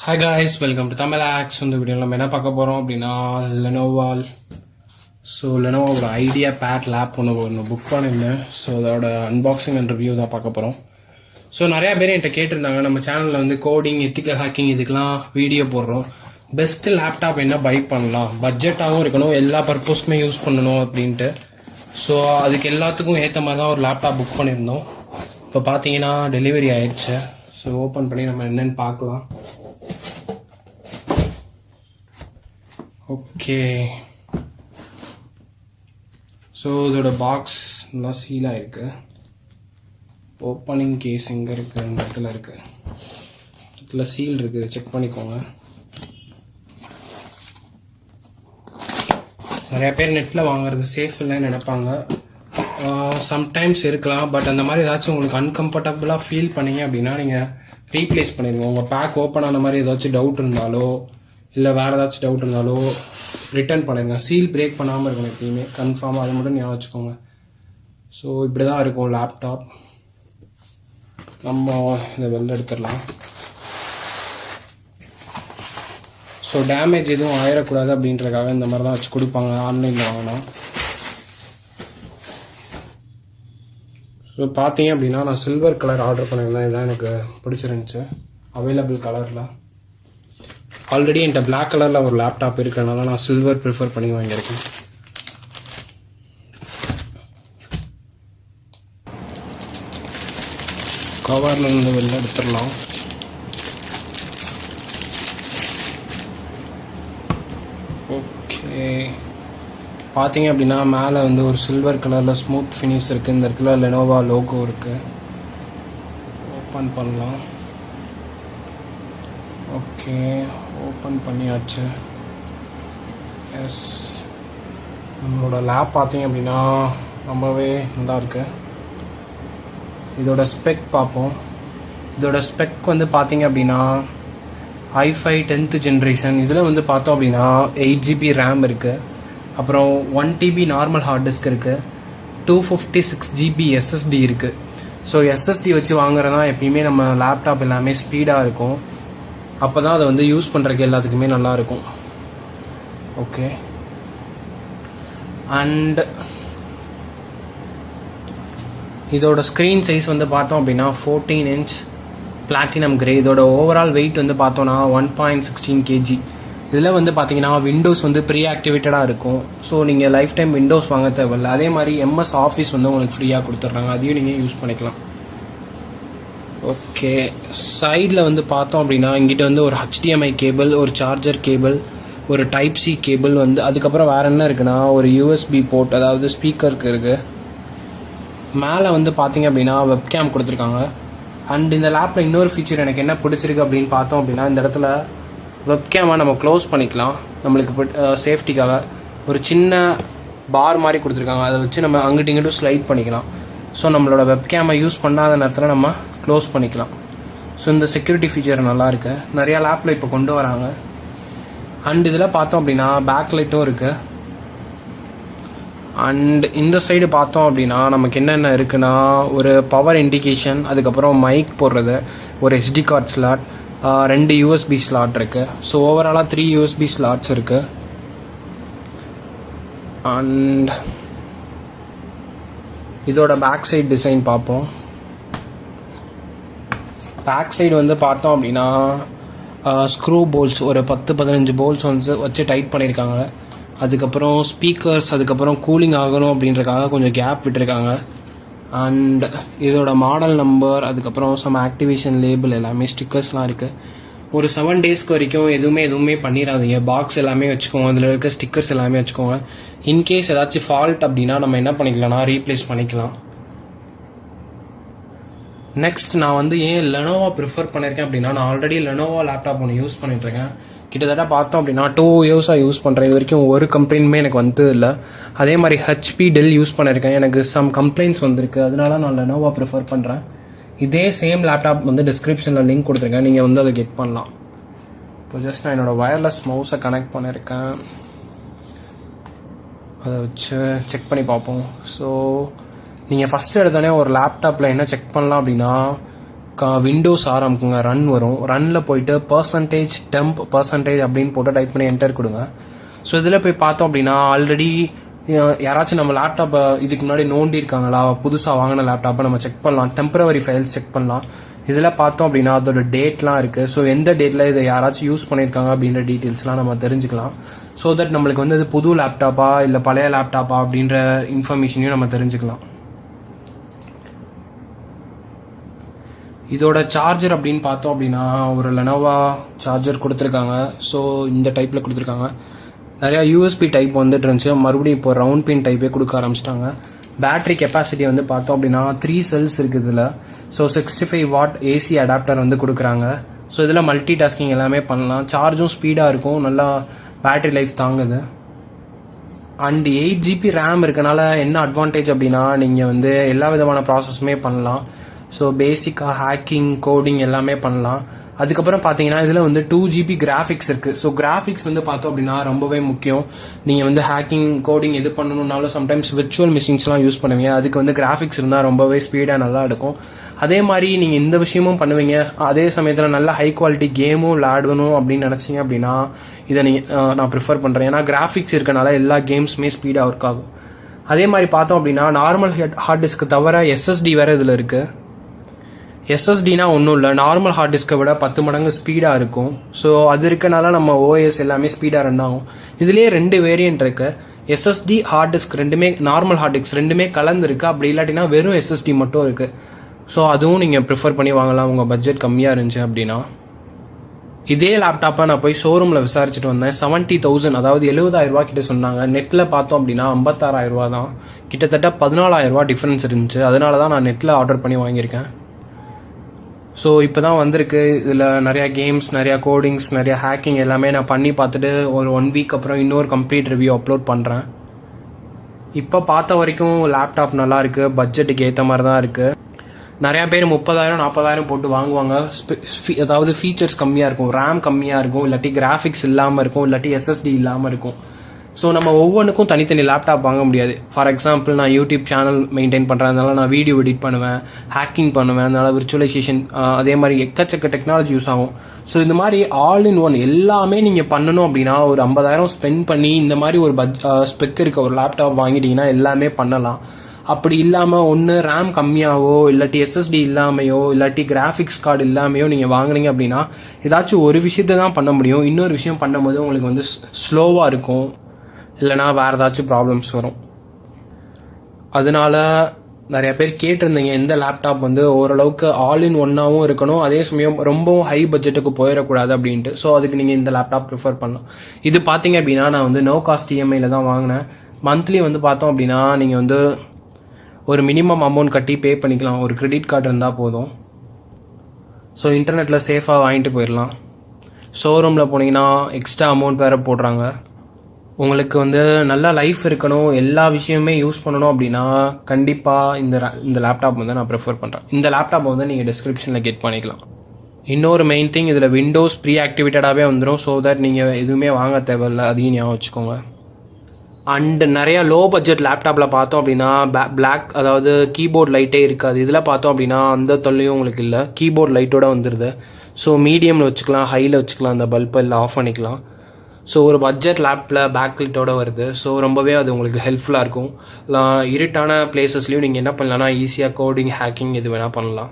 Hi guys, welcome to Tamil ஆக்ஸ். இந்த video நம்ம என்ன பார்க்க போகிறோம் அப்படின்னா லெனோவோட ஐடியா பேட் லேப் ஒன்று புக் பண்ணியிருந்தேன். ஸோ அதோட அன்பாக்சிங் அண்ட் ரிவ்யூ தான் பார்க்க போகிறோம். ஸோ நிறையா பேர் என்கிட்ட கேட்டிருந்தாங்க, நம்ம சேனலில் வந்து கோடிங், எத்திக்கல் ஹேக்கிங் இதுக்கெலாம் வீடியோ போடுறோம். பெஸ்ட்டு லேப்டாப் என்ன பை பண்ணலாம், பட்ஜெட்டாகவும் இருக்கணும், எல்லா பர்பஸ்க்குமே யூஸ் பண்ணணும் அப்படின்ட்டு. ஸோ அதுக்கு எல்லாத்துக்கும் ஏற்ற மாதிரி தான் ஒரு லேப்டாப் புக் பண்ணியிருந்தோம். இப்போ பார்த்தீங்கன்னா டெலிவரி ஆயிடுச்சு. ஸோ ஓப்பன் பண்ணி நம்ம என்னென்னு பார்க்கலாம். ஓகே, ஸோ இதோட பாக்ஸ் நல்லா சீலாக இருக்கு. ஓப்பனிங் கேஸ் எங்கே இருக்குது? இந்த இடத்துல இருக்குது. இடத்துல சீல் இருக்குது, செக் பண்ணிக்கோங்க. நிறையா பேர் நெட்டில் வாங்குறது சேஃப் இல்லைன்னு நினைப்பாங்க. சம்டைம்ஸ் இருக்கலாம். பட் அந்த மாதிரி ஏதாச்சும் உங்களுக்கு அன்கம்ஃபர்டபுளாக ஃபீல் பண்ணீங்க அப்படின்னா நீங்கள் ரீப்ளேஸ் பண்ணிடுங்க. உங்கள் பேக் ஓப்பன் ஆன மாதிரி ஏதாச்சும் டவுட் இருந்தாலோ இல்லை வேறு ஏதாச்சும் டவுட் இருந்தாலோ ரிட்டர்ன் பண்ணிடுங்க. சீல் பிரேக் பண்ணாமல் இருக்கணும் எப்பயுமே, கன்ஃபார்மாக. அதை மட்டும் ஞாபகம் வச்சுக்கோங்க. ஸோ இப்படி தான் இருக்கும் லேப்டாப். நம்ம இதை வெளில எடுத்துடலாம். ஸோ டேமேஜ் எதுவும் ஆயிடக்கூடாது அப்படின்றதுக்காக இந்த மாதிரி தான் வச்சு கொடுப்பாங்க ஆன்லைனில் வாங்கினா. ஸோ பார்த்தீங்க அப்படின்னா நான் சில்வர் கலர் ஆர்டர் பண்ணியிருந்தேன். இதுதான் எனக்கு பிடிச்சிருந்துச்சு, அவைலபிள் கலரில். ஆல்ரெடி என்கிட்ட பிளாக் கலரில் ஒரு லேப்டாப் இருக்கிறதுனால நான் சில்வர் ப்ரிஃபர் பண்ணி வாங்கியிருக்கேன். கவரில் இருந்து வெளில எடுத்துடலாம். ஓகே, பார்த்தீங்க அப்படின்னா மேலே வந்து ஒரு சில்வர் கலரில் ஸ்மூத் ஃபினிஷ் இருக்குது. இந்த இடத்துல லெனோவா லோகோ இருக்குது. ஓப்பன் பண்ணலாம். ஓகே, ஓப்பன் பண்ணியாச்சு. எஸ், நம்மளோட லேப் பார்த்தீங்க அப்படின்னா ரொம்பவே நல்லா இருக்கு. இதோட ஸ்பெக் பார்ப்போம். இதோட ஸ்பெக் வந்து பார்த்தீங்க அப்படின்னா i5 10th ஜென்ரேஷன். இதில் வந்து பார்த்தோம் அப்படின்னா 8 GB ரேம் இருக்குது. அப்புறம் 1 TB நார்மல் ஹார்ட் டிஸ்க் இருக்குது. 256 GB SSD இருக்குது. ஸோ SSD வச்சு வாங்குறதுனா எப்பயுமே நம்ம லேப்டாப் எல்லாமே ஸ்பீடாக இருக்கும். அப்போ தான் அதை வந்து யூஸ் பண்ணுறதுக்கு எல்லாத்துக்குமே நல்லாயிருக்கும். ஓகே, அண்ட் இதோட ஸ்க்ரீன் சைஸ் வந்து பார்த்தோம் அப்படின்னா 14 inch பிளாட்டினம் கிரே. இதோட ஓவரால் வெயிட் வந்து பார்த்தோன்னா 1.16 kg. இதில் வந்து பார்த்தீங்கன்னா விண்டோஸ் வந்து ப்ரீ ஆக்டிவேட்டடாக இருக்கும். ஸோ நீங்கள் லைஃப் டைம் விண்டோஸ் வாங்க தேவையில்லை. அதே மாதிரி MS ஆஃபீஸ் வந்து உங்களுக்கு ஃப்ரீயாக கொடுத்துட்றாங்க, அதையும் நீங்கள் யூஸ் பண்ணிக்கலாம். ஓகே, சைடில் வந்து பார்த்தோம் அப்படின்னா இங்கிட்ட வந்து ஒரு HDMI கேபிள், ஒரு சார்ஜர் கேபிள், ஒரு டைப் C கேபிள் வந்து, அதுக்கப்புறம் வேறு என்ன இருக்குன்னா ஒரு USB போர்ட், அதாவது ஸ்பீக்கருக்கு இருக்குது. மேலே வந்து பார்த்தீங்க அப்படின்னா வெப்கேம் கொடுத்துருக்காங்க. அண்ட் இந்த லேப்பில் இன்னொரு ஃபீச்சர் எனக்கு என்ன பிடிச்சிருக்கு அப்படின்னு பார்த்தோம் அப்படின்னா இந்த இடத்துல வெப்கேமை நம்ம க்ளோஸ் பண்ணிக்கலாம். நம்மளுக்கு சேஃப்டிக்காக ஒரு சின்ன பார் மாதிரி கொடுத்துருக்காங்க. அதை வச்சு நம்ம அங்கிட்டு இங்கிட்டும் ஸ்லைட் பண்ணிக்கலாம். ஸோ நம்மளோட வெப்கேமை யூஸ் பண்ணாத நேரத்தில் நம்ம க்ளோஸ் பண்ணிக்கலாம். ஸோ இந்த செக்யூரிட்டி ஃபீச்சர் நல்லாயிருக்கு, நிறையா லேப்பில் இப்போ கொண்டு வராங்க. அண்ட் இதில் பார்த்தோம் அப்படின்னா பேக் லைட்டும் இருக்குது. அண்ட் இந்த சைடு பார்த்தோம் அப்படின்னா நமக்கு என்னென்ன இருக்குன்னா ஒரு பவர் இண்டிகேஷன், அதுக்கப்புறம் மைக் போடுறது, ஒரு SD card slot, 2 USB slot இருக்குது. ஸோ ஓவராலாக 3 USB ஸ்லாட்ஸ் இருக்குது. அண்ட் இதோட பேக் சைடு டிசைன் பார்ப்போம். பேக் சைடு வந்து பார்த்தோம் அப்படின்னா ஸ்க்ரூ போல்ஸ் ஒரு 10-15 போல்ஸ் வந்து வச்சு டைட் பண்ணியிருக்காங்க. அதுக்கப்புறம் ஸ்பீக்கர்ஸ், அதுக்கப்புறம் கூலிங் ஆகணும் அப்படின்றக்காக கொஞ்சம் கேப் விட்டுருக்காங்க. அண்ட் இதோட மாடல் நம்பர், அதுக்கப்புறம் சம் ஆக்டிவேஷன் லேபிள், எல்லாமே ஸ்டிக்கர்ஸ்லாம் இருக்குது. ஒரு 7 daysக்கு வரைக்கும் எதுவுமே பண்ணிடாதீங்க. பாக்ஸ் எல்லாமே வச்சுக்கோங்க, அதில் இருக்க ஸ்டிக்கர்ஸ் எல்லாமே வச்சுக்கோங்க. இன்கேஸ் ஏதாச்சும் ஃபால்ட் அப்படின்னா நம்ம என்ன பண்ணிக்கலாம்னா ரீப்ளேஸ் பண்ணிக்கலாம். நெக்ஸ்ட் நான் வந்து ஏன் லெனோவா ப்ரிஃபர் பண்ணியிருக்கேன் அப்படின்னா நான் ஆல்ரெடி லெனோவா லேப்டாப் ஒன்று யூஸ் பண்ணிட்டுருக்கேன். கிட்டத்தட்ட பார்த்தோம் அப்படின்னா 2 yearsஸாக யூஸ் பண்ணுறேன். இது வரைக்கும் ஒரு கம்ப்ளைண்ட்டுமே எனக்கு வந்தது இல்லை. அதே மாதிரி HP, டெல் யூஸ் பண்ணியிருக்கேன். எனக்கு சம் கம்ப்ளைண்ட்ஸ் வந்திருக்கு, அதனால நான் லெனோவா ப்ரிஃபர் பண்ணுறேன். இதே சேம் லேப்டாப் வந்து டிஸ்கிரிப்ஷனில் லிங்க் கொடுத்துருக்கேன், நீங்கள் வந்து அதை கெட் பண்ணலாம். இப்போ ஜஸ்ட் நான் என்னோடய வயர்லெஸ் மவுஸை கனெக்ட் பண்ணியிருக்கேன். அதை வச்சு செக் பண்ணி பார்ப்போம். ஸோ நீங்கள் ஃபஸ்ட்டு எடுத்தோடனே ஒரு லேப்டாப்பில் என்ன செக் பண்ணலாம் அப்படின்னா விண்டோஸ் ஆரம்பிக்குங்க, ரன் வரும். ரன்னில் போயிட்டு temp % அப்படின்னு போட்டு டைப் பண்ணி என்டர் கொடுங்க. ஸோ இதில் போய் பார்த்தோம் அப்படின்னா ஆல்ரெடி யாராச்சும் நம்ம லேப்டாப்பை இதுக்கு முன்னாடி நோண்டி இருக்காங்களா, புதுசாக வாங்கின லேப்டாப்பை நம்ம செக் பண்ணலாம். டெம்பரவரி ஃபைல்ஸ் செக் பண்ணலாம். இதில் பார்த்தோம் அப்படின்னா அதோட டேட்லாம் இருக்குது. ஸோ எந்த டேட்டில் இதை யாராச்சும் யூஸ் பண்ணியிருக்காங்க அப்படின்ற டீட்டெயில்ஸ்லாம் நம்ம தெரிஞ்சுக்கலாம். ஸோ தட் நம்மளுக்கு வந்து அது புது லேப்டாப்பா இல்லை பழைய லேப்டாப்பா அப்படின்ற இன்ஃபர்மேஷனையும் நம்ம தெரிஞ்சுக்கலாம். இதோட சார்ஜர் அப்படின்னு பார்த்தோம் அப்படின்னா ஒரு லெனோவா சார்ஜர் கொடுத்துருக்காங்க. ஸோ இந்த டைப்பில் கொடுத்துருக்காங்க. நிறையா யூஎஸ்பி டைப் வந்துட்டு இருந்துச்சு, மறுபடியும் இப்போ ரவுண்ட் பின் டைப்பே கொடுக்க ஆரம்பிச்சிட்டாங்க. பேட்டரி கெப்பாசிட்டி வந்து பார்த்தோம் அப்படின்னா 3 செல்ஸ் இருக்குது இதில். ஸோ 65 வாட் ஏசி அடாப்டர் வந்து கொடுக்குறாங்க. ஸோ இதில் மல்டி டாஸ்கிங் எல்லாமே பண்ணலாம். சார்ஜும் ஸ்பீடாக இருக்கும், நல்லா பேட்டரி லைஃப் தாங்குது. அண்ட் 8 GB ரேம் இருக்கனால என்ன அட்வான்டேஜ் அப்படின்னா நீங்கள் வந்து எல்லா விதமான ப்ராசஸுமே பண்ணலாம். ஸோ பேசிக்காக ஹேக்கிங், கோடிங் எல்லாமே பண்ணலாம். அதுக்கப்புறம் பார்த்தீங்கன்னா இதில் வந்து 2 GB கிராஃபிக்ஸ் இருக்குது. ஸோ கிராஃபிக்ஸ் வந்து பார்த்தோம் அப்படின்னா ரொம்பவே முக்கியம். நீங்கள் வந்து ஹேக்கிங், கோடிங் எது பண்ணணுன்னாலும் சம்டைம்ஸ் விர்ச்சுவல் மிஷின்ஸ்லாம் யூஸ் பண்ணுவீங்க. அதுக்கு வந்து கிராஃபிக்ஸ் இருந்தால் ரொம்பவே ஸ்பீடாக நல்லா இருக்கும். அதே மாதிரி நீங்கள் இந்த விஷயமும் பண்ணுவீங்க, அதே சமயத்தில் நல்ல ஹை குவாலிட்டி கேமும் விளையாடணும் அப்படின்னு நினச்சிங்க அப்படின்னா இதை நான் ப்ரிஃபர் பண்ணுறேன். ஏன்னா கிராஃபிக்ஸ் இருக்கனால எல்லா கேம்ஸுமே ஸ்பீடாக ஒர்க் ஆகும். அதே மாதிரி பார்த்தோம் அப்படின்னா நார்மல் ஹார்ட் டிஸ்க்கு தவிர SSD வேறு இதில் இருக்குது. SSDனா ஒன்றும் இல்லை, நார்மல் ஹார்ட் டிஸ்கை விட 10 மடங்கு ஸ்பீடாக இருக்கும். ஸோ அது இருக்கனால நம்ம OS எல்லாமே ஸ்பீடாக ரன் ஆகும். இதுலேயே 2 வேரியன்ட் இருக்கு. SSD ஹார்ட் டிஸ்க் ரெண்டுமே, நார்மல் ஹார்ட் டிஸ்க் ரெண்டுமே கலந்துருக்கு. அப்படி இல்லாட்டினா வெறும் SSD மட்டும் இருக்கு. ஸோ அதுவும் நீங்கள் ப்ரிஃபர் பண்ணி வாங்கலாம் உங்கள் பட்ஜெட் கம்மியாக இருந்துச்சு அப்படின்னா. இதே லேப்டாப்பை நான் போய் ஷோரூமில் விசாரிச்சுட்டு வந்தேன். 70,000 அதாவது 70,000 ரூபா கிட்ட சொன்னாங்க. நெட்டில் பார்த்தோம் அப்படின்னா 56,000 ரூபா தான். கிட்டத்தட்ட 14,000 ரூபா டிஃப்ரென்ஸ் இருந்துச்சு. அதனால தான் நான் நெட்டில் ஆர்டர் பண்ணி வாங்கியிருக்கேன். ஸோ இப்போ தான் வந்திருக்கு. இதில் நிறையா கேம்ஸ், நிறையா கோடிங்ஸ், நிறையா ஹேக்கிங் எல்லாமே நான் பண்ணி பார்த்துட்டு ஒரு 1 வீக் அப்புறம் இன்னொரு கம்ப்ளீட் ரிவ்யூ அப்லோட் பண்ணுறேன். இப்போ பார்த்த வரைக்கும் லேப்டாப் நல்லா இருக்குது, பட்ஜெட்டுக்கு ஏற்ற மாதிரி தான் இருக்குது. நிறையா பேர் 30,000 40,000 போட்டு வாங்குவாங்க. அதாவது ஃபீச்சர்ஸ் கம்மியாக இருக்கும், ரேம் கம்மியாக இருக்கும், இல்லாட்டி கிராஃபிக்ஸ் இல்லாமல் இருக்கும், இல்லாட்டி SSD இல்லாமல் இருக்கும். ஸோ நம்ம ஒவ்வொன்றுக்கும் தனித்தனி லேப்டாப் வாங்க முடியாது. ஃபார் எக்ஸாம்பிள் நான் யூடியூப் சேனல் மெயின்டைன் பண்ணுறதுனால நான் வீடியோ எடிட் பண்ணுவேன், ஹேக்கிங் பண்ணுவேன், அதனால விர்ச்சுவலைசேஷன், அதே மாதிரி எக்கச்சக்க டெக்னாலஜி யூஸ் ஆகும். ஸோ இந்த மாதிரி ஆல் இன் ஒன் எல்லாமே நீங்கள் பண்ணணும் அப்படின்னா ஒரு 50,000 ஸ்பெண்ட் பண்ணி இந்த மாதிரி ஒரு ஸ்பெக் இருக்க ஒரு லேப்டாப் வாங்கிட்டீங்கன்னா எல்லாமே பண்ணலாம். அப்படி இல்லாமல் ஒன்று ரேம் கம்மியாகவோ இல்லாட்டி SSD இல்லாமையோ இல்லாட்டி கிராஃபிக்ஸ் கார்டு இல்லாமையோ நீங்கள் வாங்கினீங்க அப்படின்னா ஏதாச்சும் ஒரு விஷயத்த தான் பண்ண முடியும். இன்னொரு விஷயம் பண்ணும்போது உங்களுக்கு வந்து ஸ்லோவாக இருக்கும், இல்லைனா வேறு ஏதாச்சும் ப்ராப்ளம்ஸ் வரும். அதனால நிறைய பேர் கேட்டிருந்தீங்க எந்த லேப்டாப் வந்து ஓரளவுக்கு ஆல் இன் ஒன்னாகவும் இருக்கணும், அதே சமயம் ரொம்பவும் ஹை பட்ஜெட்டுக்கு போயிடக்கூடாது அப்படின்ட்டு. ஸோ அதுக்கு நீங்கள் இந்த லேப்டாப் ப்ரிஃபர் பண்ணலாம். இது பார்த்தீங்க அப்படின்னா நான் வந்து நோ காஸ்ட் EMIயில் தான் வாங்கினேன். மந்த்லி வந்து பார்த்தோம் அப்படின்னா நீங்கள் வந்து ஒரு மினிமம் அமௌண்ட் கட்டி பே பண்ணிக்கலாம். ஒரு கிரெடிட் கார்டு இருந்தால் போதும். ஸோ இன்டர்நெட்டில் சேஃபாக வாங்கிட்டு போயிடலாம். ஷோரூமில் போனீங்கன்னா எக்ஸ்ட்ரா அமௌண்ட் வேறு போடுறாங்க. உங்களுக்கு வந்து நல்ல லைஃப் இருக்கணும், எல்லா விஷயமே யூஸ் பண்ணணும் அப்படின்னா கண்டிப்பாக இந்த லேப்டாப் வந்து நான் ப்ரிஃபர் பண்ணுறேன். இந்த லேப்டாப்பை வந்து நீங்கள் டிஸ்கிரிப்ஷனில் கெட் பண்ணிக்கலாம். இன்னொரு மெயின் திங், இதில் விண்டோஸ் ப்ரீ ஆக்டிவேட்டடாகவே வந்துடும். ஸோ தட் நீங்கள் எதுவுமே வாங்க தேவையில்லை, அதையும் ஞாபகம் வச்சுக்கோங்க. அண்ட் நிறையா லோ பட்ஜெட் லேப்டாப்பில் பார்த்தோம் அப்படின்னா பிளாக், அதாவது கீபோர்ட் லைட்டே இருக்காது. இதில் பார்த்தோம் அப்படின்னா அந்த தொல்லையும் உங்களுக்கு இல்லை, கீபோர்ட் லைட்டோட வந்துடுது. ஸோ மீடியமில் வச்சுக்கலாம், ஹையில் வச்சுக்கலாம், அந்த பல்பை இல்லை ஆஃப் பண்ணிக்கலாம். ஸோ ஒரு பட்ஜெட் லேப்பில் பேக் லைட்டோட வருது. ஸோ ரொம்பவே அது உங்களுக்கு ஹெல்ப்ஃபுல்லாக இருக்கும். இருட்டான பிளேசஸ்லையும் நீங்கள் என்ன பண்ணலாம்னா ஈஸியாக கோடிங், ஹேக்கிங் இது வேணால் பண்ணலாம்.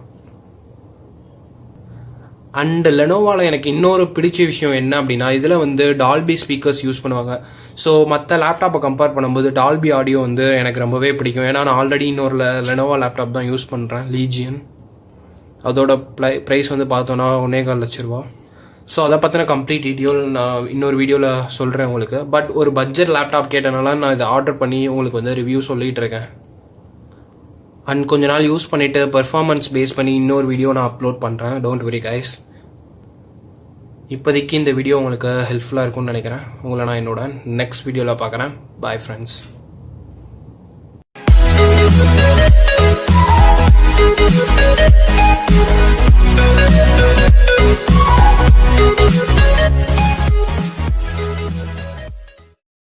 அண்ட் லெனோவாவில் எனக்கு இன்னொரு பிடிச்ச விஷயம் என்ன அப்படின்னா இதில் வந்து டால்பி ஸ்பீக்கர்ஸ் யூஸ் பண்ணுவாங்க. ஸோ மற்ற லேப்டாப்பை கம்பேர் பண்ணும்போது டால்பி ஆடியோ வந்து எனக்கு ரொம்பவே பிடிக்கும். ஏன்னா நான் ஆல்ரெடி இன்னொரு லெனோவா லேப்டாப் தான் யூஸ் பண்ணுறேன், லீஜியன். அதோட ப்ரைஸ் வந்து பார்த்தோன்னா 1.25 லட்ச ரூபா. ஸோ அதை பற்றின கம்ப்ளீட் டீட்டெயில் நான் இன்னொரு வீடியோவில் சொல்கிறேன் உங்களுக்கு. பட் ஒரு பட்ஜெட் லேப்டாப் கேட்டனால நான் இதை ஆர்டர் பண்ணி உங்களுக்கு வந்து ரிவ்யூ சொல்லிகிட்டு இருக்கேன். அண்ட் கொஞ்ச நாள் யூஸ் பண்ணிவிட்டு பெர்ஃபார்மன்ஸ் பேஸ் பண்ணி இன்னொரு வீடியோ நான் அப்லோட் பண்ணுறேன். Don't worry guys. இப்போதைக்கு இந்த வீடியோ உங்களுக்கு ஹெல்ப்ஃபுல்லாக இருக்கும்னு நினைக்கிறேன். உங்களை நான் என்னோட நெக்ஸ்ட் வீடியோவில் பார்க்குறேன். Bye friends. We'll be right back.